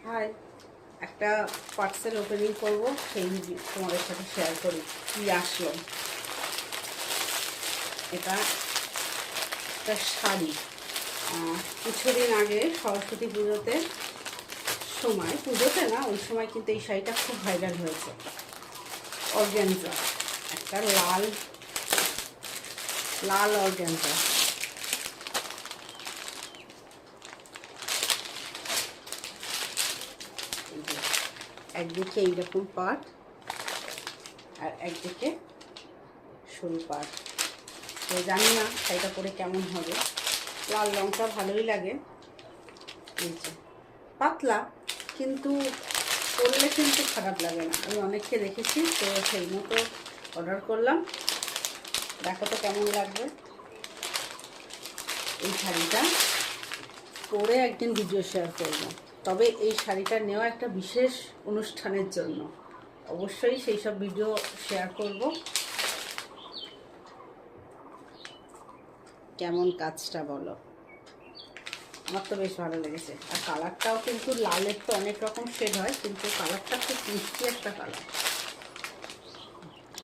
High, একটা parcel opening করবো, সেই তোমাদের সাথে শেয়ার করি কি আসলো। এটা একটা শাড়ি। কিছুদিন আগে সরস্বতী পুজোতে পুজোতে না, ওই সময় কিন্তু এই শাড়িটা খুব ভাইরাল হয়েছে। অর্গানজা, একটা লাল লাল অর্গানজা। একদিকে এইরকম পাট আর একদিকে সরু পাট। তো জানি না শাড়িটা পরে কেমন হবে। লাল রঙটা ভালোই লাগে, পাতলা, কিন্তু পরলে কিন্তু খারাপ লাগে না। আমি অনেককে দেখেছি, তো সেই মতো অর্ডার করলাম। দেখো তো কেমন লাগবে। এই শাড়িটা পরে একদিন ভিডিও শেয়ার করব। তবে এই শাড়িটা নেওয়া একটা বিশেষ অনুষ্ঠানের জন্য, অবশ্যই সেই সব ভিডিও শেয়ার করব। কেমন কাজটা বলো? আমার তো বেশ ভালো লেগেছে। আর কালারটাও কিন্তু লালের তো অনেক রকম শেড হয়, কিন্তু কালারটা খুব মিষ্টি একটা কালার।